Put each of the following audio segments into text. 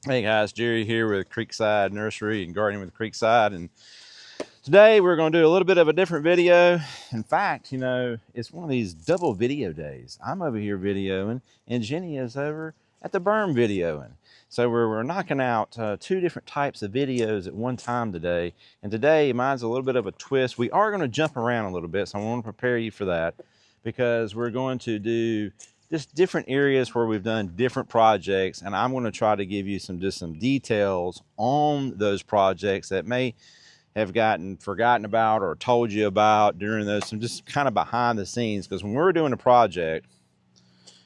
Hey guys, Jerry here with Creekside Nursery and Gardening with Creekside, and today we're going to do a little bit of a different video. In fact, it's one of these double video days. I'm over here videoing, and Jenny is over at the berm videoing. So we're knocking out two different types of videos at one time today, and today mine's a little bit of a twist. We are going to jump around a little bit, so I want to prepare you for that because we're going to do just different areas where we've done different projects, and I'm going to try to give you some details on those projects that may have gotten forgotten about or told you about during those, some just kind of behind the scenes, because when we're doing a project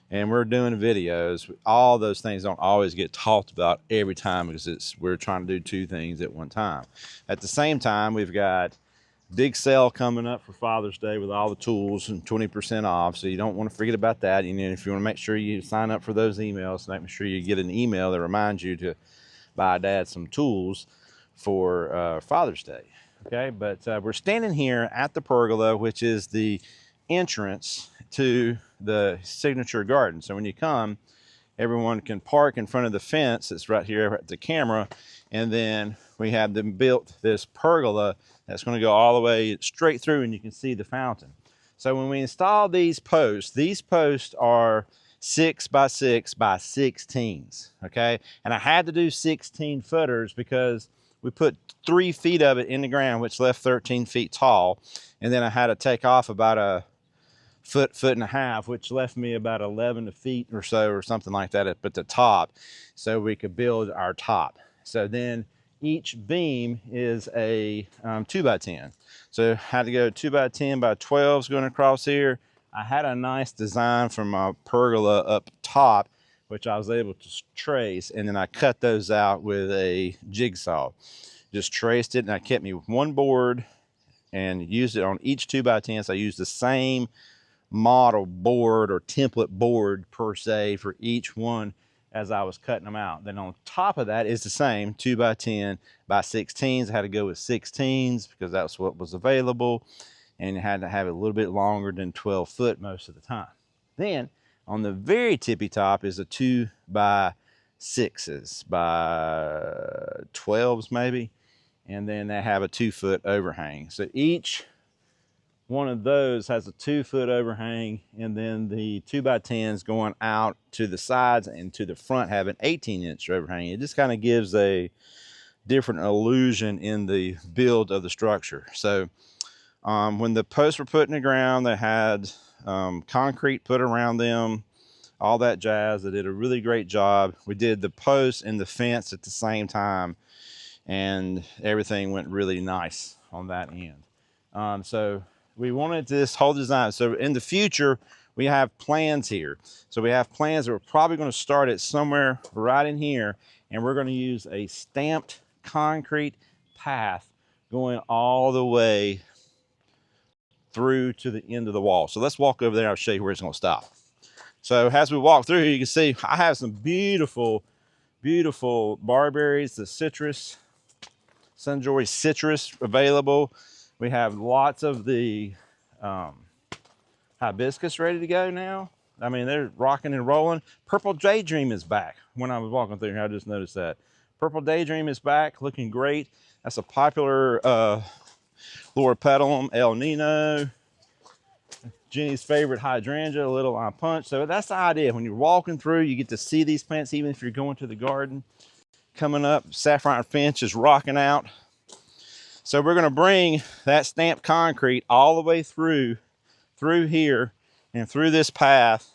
and we're doing videos, all those things don't always get talked about every time because we're trying to do two things at one time. At the same time, we've got big sale coming up for Father's Day with all the tools and 20% off. So you don't want to forget about that. And if you want to make sure you sign up for those emails, make sure you get an email that reminds you to buy Dad some tools for Father's Day. Okay, but we're standing here at the Pergola, which is the entrance to the signature garden. So when you come, everyone can park in front of the fence that's right here at the camera, and then we have them built this pergola that's going to go all the way straight through, and you can see the fountain. So when we install these posts are 6 by 6 by 16s, okay? And I had to do 16 footers because we put 3 feet of it in the ground, which left 13 feet tall, and then I had to take off about a foot and a half, which left me about 11 feet or so, or something like that at the top, so we could build our top. So then each beam is a 2 by 10. So I had to go 2 by 10 by 12s going across here. I had a nice design from my pergola up top, which I was able to trace, and then I cut those out with a jigsaw. Just traced it, and I kept me with one board and used it on each 2 by 10. So I used the same model board or template board per se for each one as I was cutting them out. Then on top of that is the same 2 by 10 by 16s. I had to go with 16s because that's what was available, and you had to have it a little bit longer than 12 foot most of the time. Then on the very tippy top is a 2 by 6s by 12s maybe, and then they have a 2 foot overhang. So each one of those has a 2 foot overhang, and then the 2 by 10s going out to the sides and to the front have an 18-inch overhang. It just kind of gives a different illusion in the build of the structure. So when the posts were put in the ground, they had concrete put around them, all that jazz. They did a really great job. We did the posts and the fence at the same time, and everything went really nice on that end. So we wanted this whole design. So in the future, we have plans here. So we have plans that we're probably going to start it somewhere right in here, and we're going to use a stamped concrete path going all the way through to the end of the wall. So let's walk over there. I'll show you where it's going to stop. So as we walk through here, you can see I have some beautiful, beautiful barberries, the citrus, sunjoy citrus available. We have lots of the hibiscus ready to go now. I mean, they're rocking and rolling. Purple Daydream is back. When I was walking through here, I just noticed that. Purple Daydream is back, looking great. That's a popular Loropetalum El Nino. Jenny's favorite hydrangea, Little Eye Punch. So that's the idea. When you're walking through, you get to see these plants, even if you're going to the garden. Coming up, Saffron Finch is rocking out. So we're going to bring that stamped concrete all the way through here and through this path,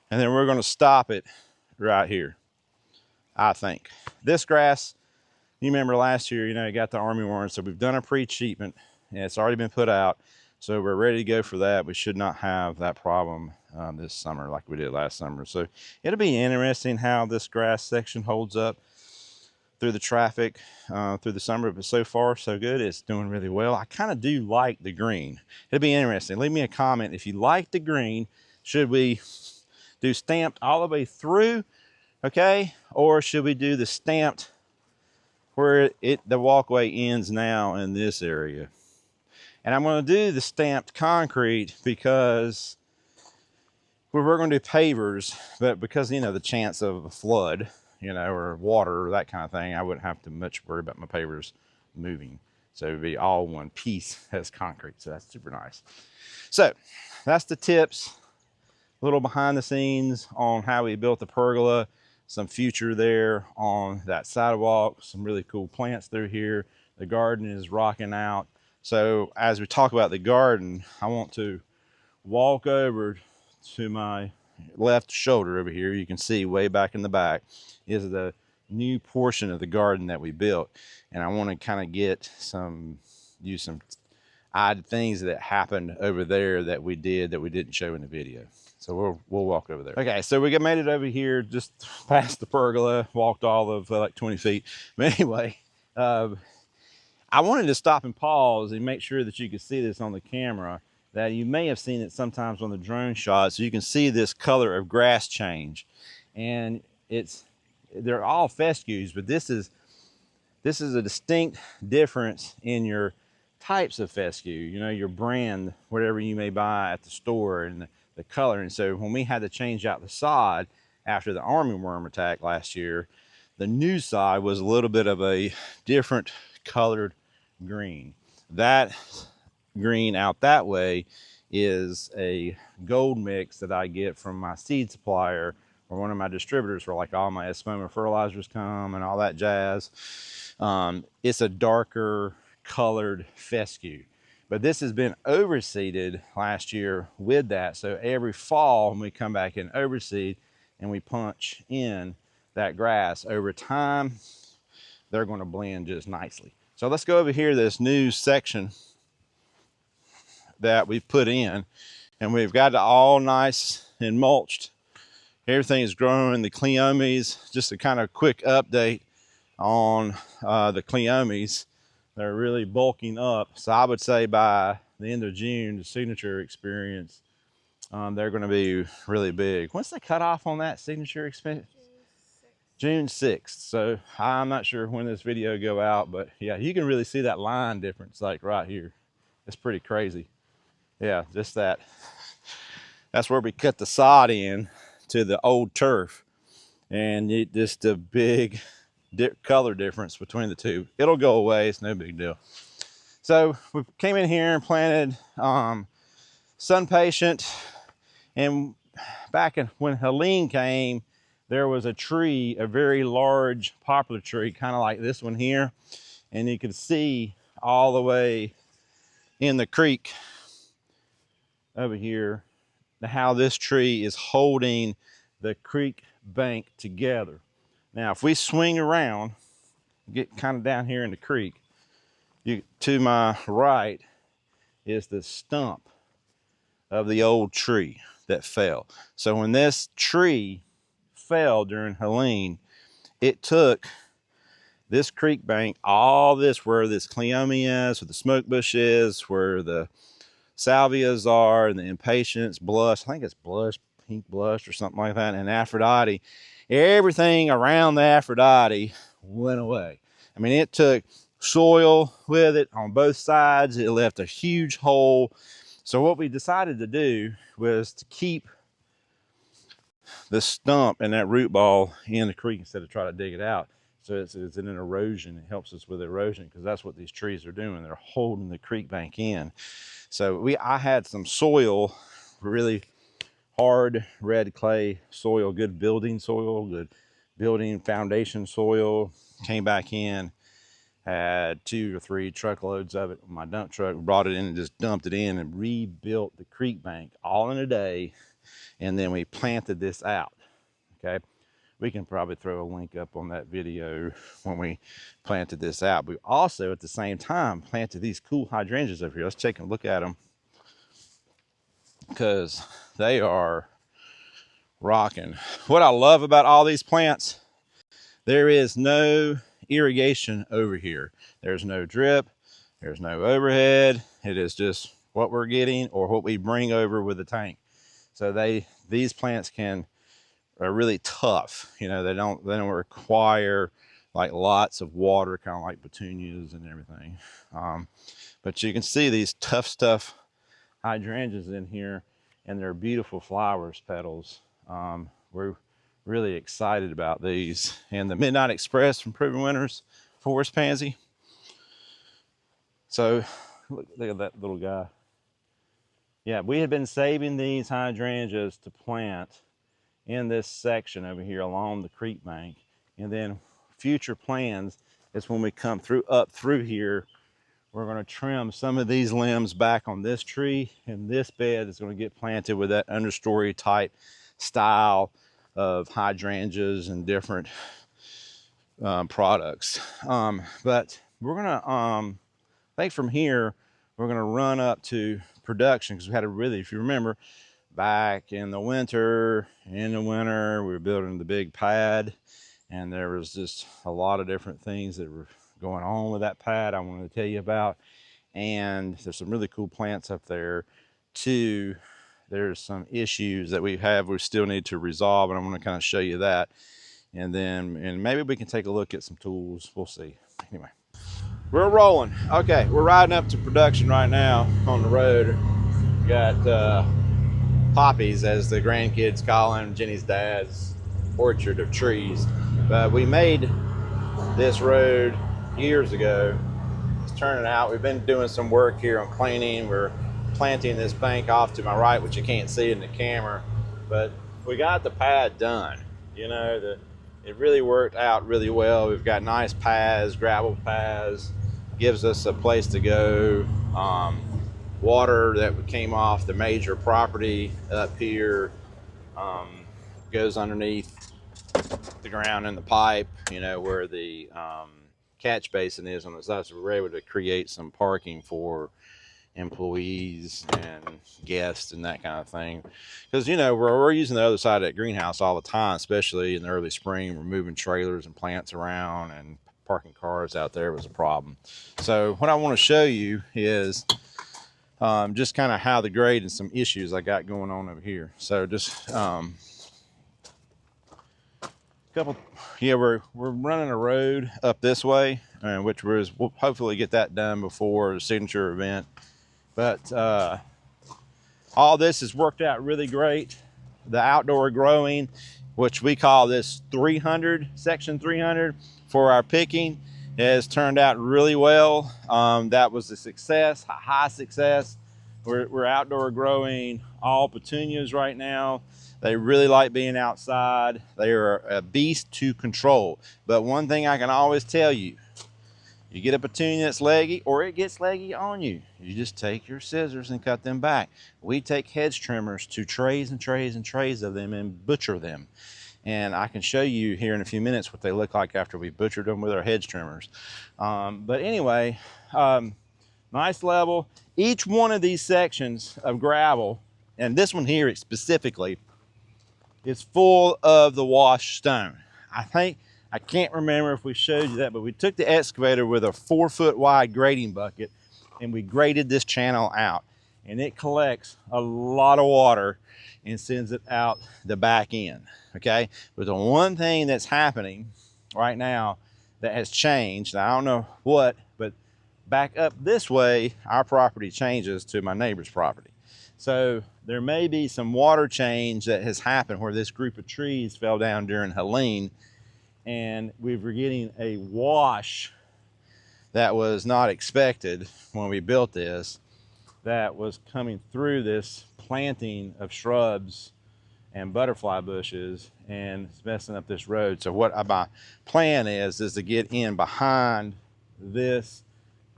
and then we're going to stop it right here, I think. This grass, you remember last year, it got the armyworm, so we've done a pre-treatment, and it's already been put out, so we're ready to go for that. We should not have that problem this summer like we did last summer. So it'll be interesting how this grass section holds up through the traffic through the summer, but so far so good. It's doing really well. I kind of do like the green. It'll be interesting. Leave me a comment if you like the green. Should we do stamped all the way through, okay, or should we do the stamped where the walkway ends now in this area? And I'm going to do the stamped concrete because we're going to do pavers, but because the chance of a flood, you know, or water or that kind of thing, I wouldn't have to much worry about my pavers moving. So it'd be all one piece as concrete. So that's super nice. So that's the tips, a little behind the scenes on how we built the pergola, some future there on that sidewalk, some really cool plants through here. The garden is rocking out. So as we talk about the garden, I want to walk over to my left shoulder over here. You can see way back in the back is the new portion of the garden that we built. And I want to kind of get use some odd things that happened over there that we did that we didn't show in the video. So we'll walk over there. Okay, so we made it over here just past the pergola, walked all of like 20 feet. But anyway, I wanted to stop and pause and make sure that you could see this on the camera, that you may have seen it sometimes on the drone shot. So you can see this color of grass change. And they're all fescues, but this is a distinct difference in your types of fescue, you know, your brand, whatever you may buy at the store, and the color. And so when we had to change out the sod after the armyworm attack last year, the new sod was a little bit of a different colored green. That green out that way is a gold mix that I get from my seed supplier or one of my distributors where like all my Espoma fertilizers come and all that jazz. It's a darker colored fescue, but this has been overseeded last year with that. So every fall when we come back and overseed and we punch in that grass, over time, they're going to blend just nicely. So let's go over here to this new section that we've put in, and we've got it all nice and mulched. Everything is growing. The cleomes, just a kind of quick update on the cleomes. They're really bulking up. So I would say by the end of June, the signature experience, they're going to be really big. When's the cutoff on that signature experience? June 6th. So I'm not sure when this video go out, but yeah, you can really see that line difference like right here. It's pretty crazy. Yeah, just that. That's where we cut the sod in to the old turf, and just a big color difference between the two. It'll go away. It's no big deal. So we came in here and planted Sun Patient, and back when Helene came, there was a tree, a very large poplar tree, kind of like this one here, and you can see all the way in the creek over here how this tree is holding the creek bank together. Now if we swing around, get kind of down here in the creek, to my right is the stump of the old tree that fell. So when this tree fell during Helene, it took this creek bank, all this where this cleome is, where the smoke bush is, where the salvias are, and the impatiens, blush, I think it's blush, pink blush or something like that, and Aphrodite. Everything around the Aphrodite went away. I mean, it took soil with it on both sides. It left a huge hole. So what we decided to do was to keep the stump and that root ball in the creek instead of try to dig it out. So it's an erosion. It helps us with erosion because that's what these trees are doing. They're holding the creek bank in. So I had some soil, really hard red clay soil, good building soil, good building foundation soil. Came back in, had 2 or 3 truckloads of it. My dump truck brought it in and just dumped it in and rebuilt the creek bank all in a day. And then we planted this out. Okay, we can probably throw a link up on that video when we planted this out. We also at the same time planted these cool hydrangeas over here. Let's take a look at them because they are rocking. What I love about all these plants, there is no irrigation over here. There's no drip, there's no overhead. It is just what we're getting or what we bring over with the tank. So these plants are really tough. You know, they don't require like lots of water, kind of like petunias and everything. But you can see these tough hydrangeas in here, and they're beautiful flowers, petals. We're Really excited about these. And the Midnight Express from Proven Winners Forest Pansy. So look at that little guy. Yeah, we had been saving these hydrangeas to plant in this section over here along the creek bank. And then future plans is when we come up through here, we're going to trim some of these limbs back on this tree, and this bed is going to get planted with that understory type style of hydrangeas and different products. But we're gonna I think from here we're gonna run up to production, because we had a really, if you remember back in the winter we were building the big pad, and there was just a lot of different things that were going on with that pad I wanted to tell you about. And there's some really cool plants up there too. There's some issues that we still need to resolve, and I'm going to kind of show you that. And maybe we can take a look at some tools. We'll see. Anyway, we're rolling. Okay, we're riding up to production right now on the road. We got poppies, as the grandkids call them, Jenny's dad's orchard of trees. But we made this road years ago. It's turning out, we've been doing some work here on cleaning. We're planting this bank off to my right, which you can't see in the camera, but we got the pad done. You know, it really worked out really well. We've got nice paths, gravel paths, gives us a place to go. Water that came off the major property up here goes underneath the ground in the pipe, you know, where the catch basin is on the side. So we're able to create some parking for employees and guests and that kind of thing, because, you know, we're using the other side of that greenhouse all the time, especially in the early spring. We're moving trailers and plants around, and parking cars out there was a problem. So what I want to show you is just kind of how the grade and some issues I got going on over here. So just we're running a road up this way, which we'll hopefully get that done before the signature event. But all this has worked out really great. The outdoor growing, which we call this 300, section 300 for our picking, has turned out really well. That was a success, a high success. We're outdoor growing all petunias right now. They really like being outside. They are a beast to control. But one thing I can always tell you, you get a petunia that's leggy, or it gets leggy on you, you just take your scissors and cut them back. We take hedge trimmers to trays and trays and trays of them and butcher them. And I can show you here in a few minutes what they look like after we butchered them with our hedge trimmers. But anyway, nice level. Each one of these sections of gravel, and this one here specifically, is full of the washed stone. I can't remember if we showed you that, but we took the excavator with a 4-foot wide grading bucket and we graded this channel out, and it collects a lot of water and sends it out the back end. Okay, but the one thing that's happening right now that has changed, I don't know what, but back up this way, our property changes to my neighbor's property. So there may be some water change that has happened where this group of trees fell down during Helene, and we were getting a wash that was not expected when we built this, that was coming through this planting of shrubs and butterfly bushes, and it's messing up this road. So what my plan is to get in behind this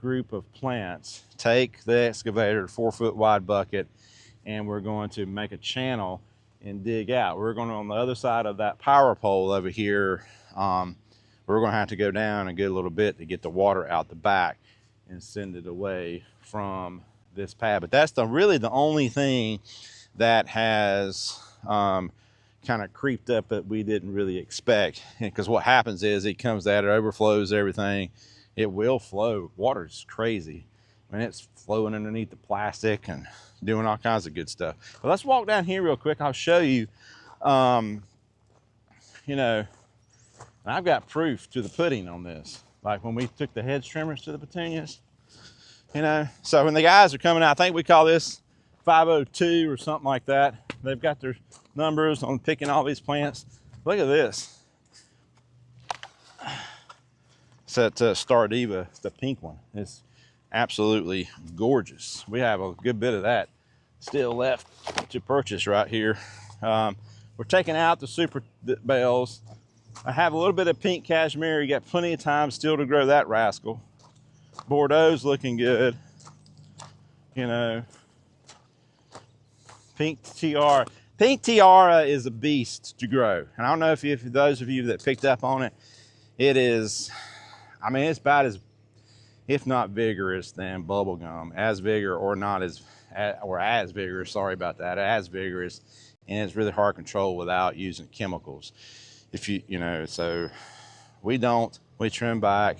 group of plants, take the excavator, 4-foot wide bucket, and we're going to make a channel and dig out. We're going to, on the other side of that power pole over here, we're going to have to go down and get a little bit to get the water out the back and send it away from this pad. But that's really the only thing that has kind of creeped up that we didn't really expect. Because what happens is it comes out, it overflows everything. It will flow. Water's crazy. I mean, it's flowing underneath the plastic and doing all kinds of good stuff. But let's walk down here real quick. I'll show you, you know, I've got proof to the pudding on this. Like when we took the hedge trimmers to the petunias, you know. So when the guys are coming out, I think we call this 502 or something like that. They've got their numbers on picking all these plants. Look at this. It's that Star Diva, the pink one. It's absolutely gorgeous. We have a good bit of that still left to purchase right here. We're taking out the super bells. I have a little bit of pink cashmere. You got plenty of time still to grow that rascal. Bordeaux's looking good. You know, pink tiara. Pink tiara is a beast to grow. And I don't know if those of you that picked up on it, it is, I mean, it's about as, if not vigorous than bubblegum, as vigorous or not as, or as vigorous, sorry about that, as vigorous, and it's really hard to control without using chemicals. If you know, so we trim back.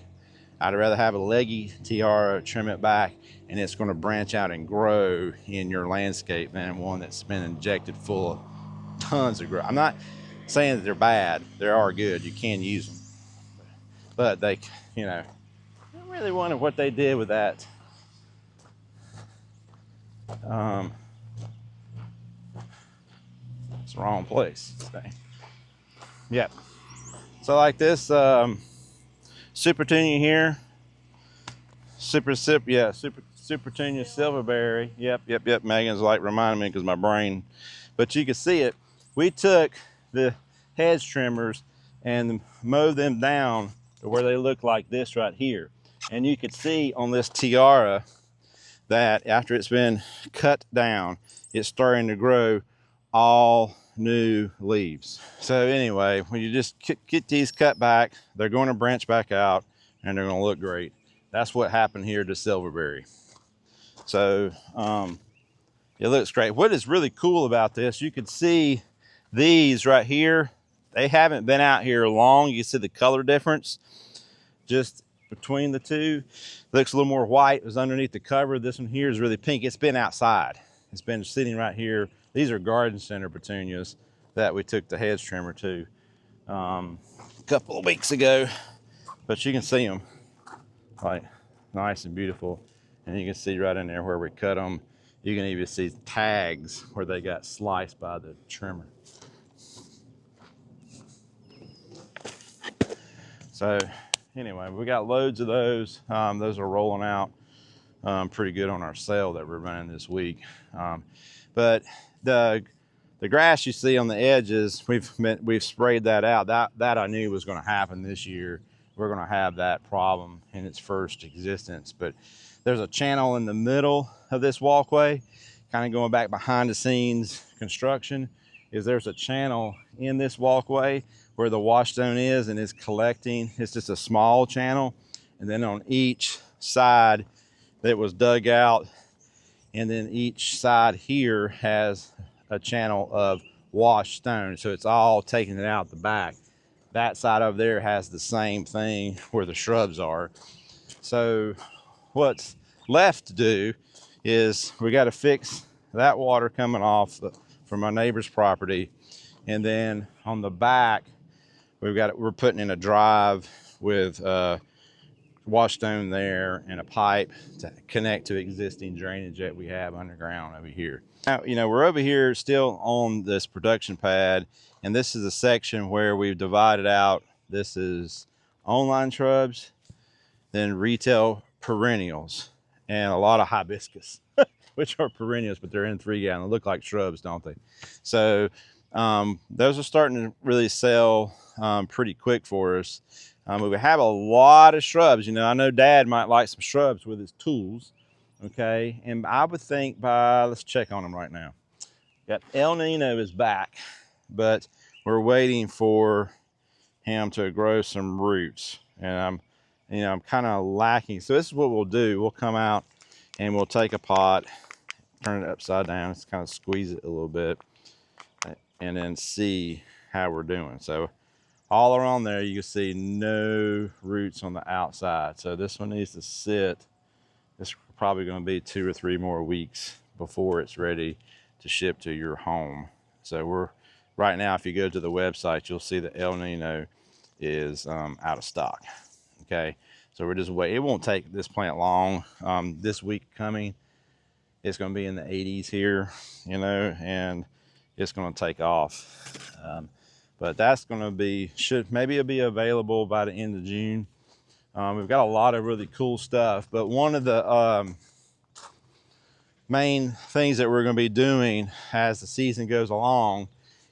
I'd rather have a leggy tiara, trim it back, and it's going to branch out and grow in your landscape than one that's been injected full of tons of growth. I'm not saying that they're bad. They are good. You can use them. But they, you know, I really wonder what they did with that. It's the wrong place. Yep. So like this Super Tunia here. Super Tunia Silverberry. Yep. Megan's like reminding me because my brain. But you can see it. We took the hedge trimmers and mowed them down to where they look like this right here. And you could see on this tiara that after it's been cut down, it's starting to grow all new leaves. So anyway, when you just get these cut back, they're going to branch back out and they're going to look great. That's what happened here to Silverberry. So it looks great. What is really cool about this, you can see these right here, they haven't been out here long. You can see the color difference just between the two. Looks a little more white. It was underneath the cover. This one here is really pink. It's been outside. It's been sitting right here. These are garden center petunias that we took the hedge trimmer to a couple of weeks ago. But you can see them like nice and beautiful. And you can see right in there where we cut them. You can even see tags where they got sliced by the trimmer. So anyway, we got loads of those. Those are rolling out pretty good on our sale that we're running this week. But the grass you see on the edges, we've sprayed that out. That I knew was going to happen this year. We're going to have that problem in its first existence. But there's a channel in the middle of this walkway, kind of going back behind the scenes construction. There's a channel in this walkway where the wash zone is, and it's collecting. It's just a small channel, and then on each side that was dug out, and then each side here has a channel of washed stone, so it's all taking it out the back. That side over there has the same thing where the shrubs are. So what's left to do is we got to fix that water coming off from our neighbor's property, and then on the back we're putting in a drive with wash stone there and a pipe to connect to existing drainage that we have underground over here. Now, you know, we're over here still on this production pad, and this is a section where we've divided out. This is online shrubs, then retail perennials, and a lot of hibiscus, which are perennials, but they're in 3 gallon. They look like shrubs, don't they? So those are starting to really sell pretty quick for us. We have a lot of shrubs. You know, I know Dad might like some shrubs with his tools. Okay, and I would think let's check on them right now. Got El Nino is back, but we're waiting for him to grow some roots, and I'm kind of lacking. So this is what we'll do. We'll come out and we'll take a pot, turn it upside down, just kind of squeeze it a little bit, and then see how we're doing. So all around there, you can see no roots on the outside. So this one needs to sit. It's probably going to be 2 or 3 more weeks before it's ready to ship to your home. So right now, if you go to the website, you'll see that El Nino is out of stock. Okay, so we're just waiting. It won't take this plant long. This week coming, it's going to be in the 80s here, you know, and it's going to take off. but that's going to be, maybe it'll be available by the end of June. We've got a lot of really cool stuff, but one of the main things that we're going to be doing as the season goes along,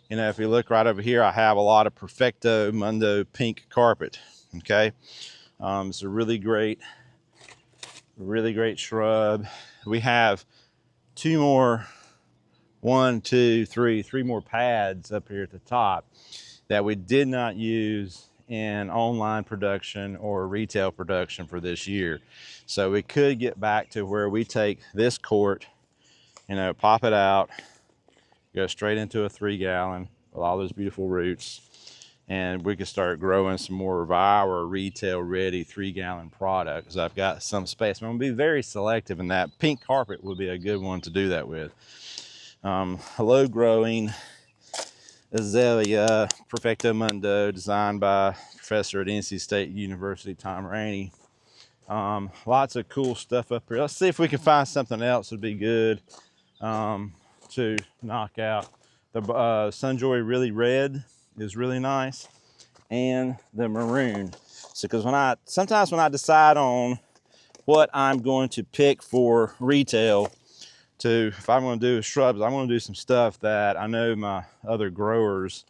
you know, if you look right over here, I have a lot of Perfecto Mundo pink carpet. Okay, it's a really great shrub. We have three more pads up here at the top that we did not use in online production or retail production for this year. So we could get back to where we take this quart, you know, pop it out, go straight into a 3-gallon with all those beautiful roots, and we could start growing some more of our retail ready 3-gallon products. I've got some space. I'm gonna be very selective in that. Pink carpet would be a good one to do that with. Low growing azalea, Perfecto Mundo, designed by professor at NC State University, Tom Rainey. Lots of cool stuff up here. Let's see if we can find something else that'd be good to knock out. The Sunjoy Really Red is really nice, and the maroon. So, because sometimes when I decide on what I'm going to pick for retail, if I'm going to do shrubs, I want to do some stuff that I know my other growers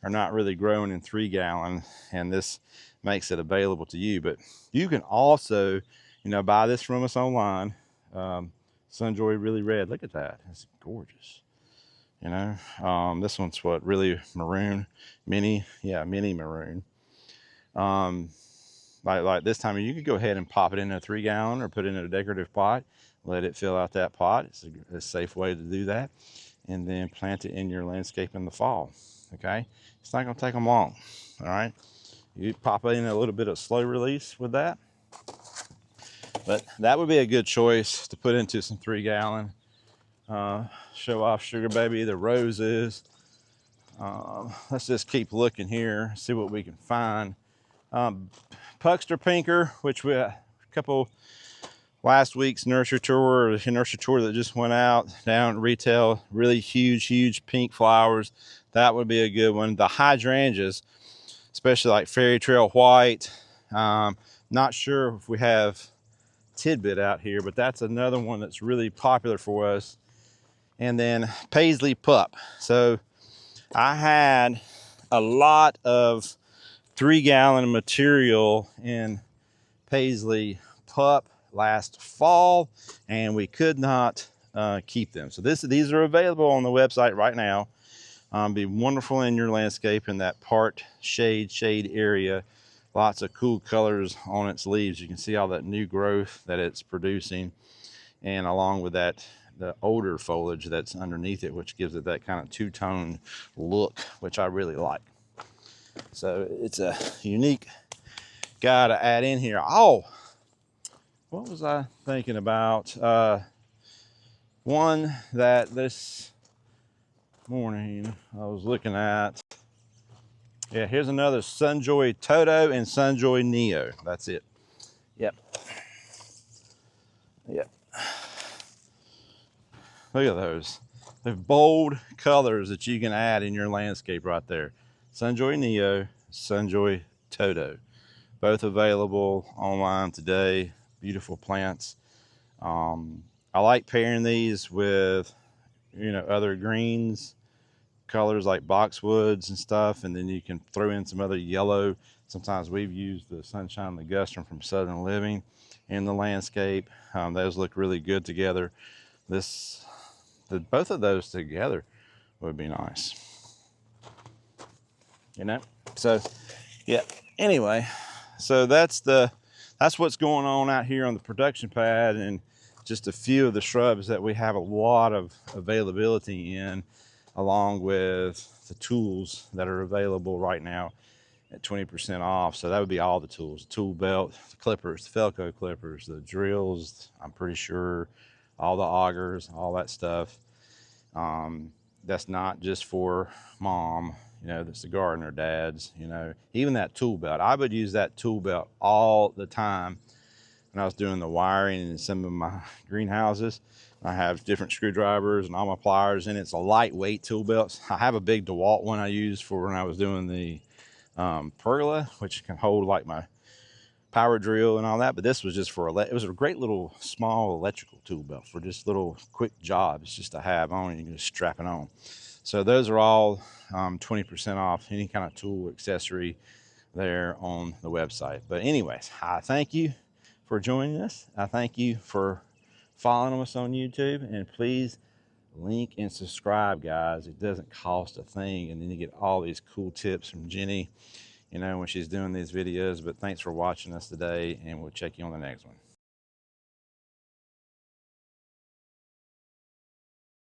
are not really growing in 3-gallon, and this makes it available to you. But you can also, you know, buy this from us online. Sunjoy Really Red. Look at that. It's gorgeous. You know, this one's what, really maroon, mini maroon. Like this time, you could go ahead and pop it in a 3-gallon or put it in a decorative pot. Let it fill out that pot. It's a safe way to do that. And then plant it in your landscape in the fall. Okay, it's not going to take them long. All right, you pop in a little bit of slow release with that, but that would be a good choice to put into some 3-gallon. Show off Sugar Baby, the roses. Let's just keep looking here, see what we can find. Puckster Pinker, which we a couple last week's nursery tour that just went out down at retail, really huge pink flowers. That would be a good one. The hydrangeas, especially like Fairy Trail White. Not sure if we have Tidbit out here, but that's another one that's really popular for us. And then Paisley Pup. So I had a lot of 3-gallon material in Paisley Pup last fall, and we could not keep them. So these are available on the website right now. Be wonderful in your landscape in that part shade area. Lots of cool colors on its leaves. You can see all that new growth that it's producing, and along with that, the older foliage that's underneath it, which gives it that kind of two-tone look, which I really like. So it's a unique guy to add in here. Oh, what was I thinking about? One that this morning I was looking at. Yeah, here's another Sunjoy Toto and Sunjoy Neo. That's it. Yep. Look at those. The bold colors that you can add in your landscape right there. Sunjoy Neo, Sunjoy Toto. Both available online today. Beautiful plants. I like pairing these with, you know, other greens, colors like boxwoods and stuff, and then you can throw in some other yellow. Sometimes we've used the Sunshine Ligustrum from Southern Living in the landscape. Those look really good together. Both of those together would be nice, you know. So yeah, anyway, so that's what's going on out here on the production pad, and just a few of the shrubs that we have a lot of availability in, along with the tools that are available right now at 20% off. So that would be all the tools: the tool belt, the clippers, the Felco clippers, the drills, I'm pretty sure, all the augers, all that stuff. That's not just for mom, you know, that's the gardener dads, you know. Even that tool belt, I would use that tool belt all the time when I was doing the wiring in some of my greenhouses. I have different screwdrivers and all my pliers in it. It's a lightweight tool belt. I have a big DeWalt one I used for when I was doing the Pergola, which can hold like my power drill and all that. But this was just for it was a great little small electrical tool belt for just little quick jobs just to have on. You can just strap it on. So those are all 20% off any kind of tool accessory there on the website. But anyways, I thank you for joining us. I thank you for following us on YouTube, and please link and subscribe, guys. It doesn't cost a thing, and then you get all these cool tips from Jenny, you know, when she's doing these videos. But thanks for watching us today, and we'll check you on the next one.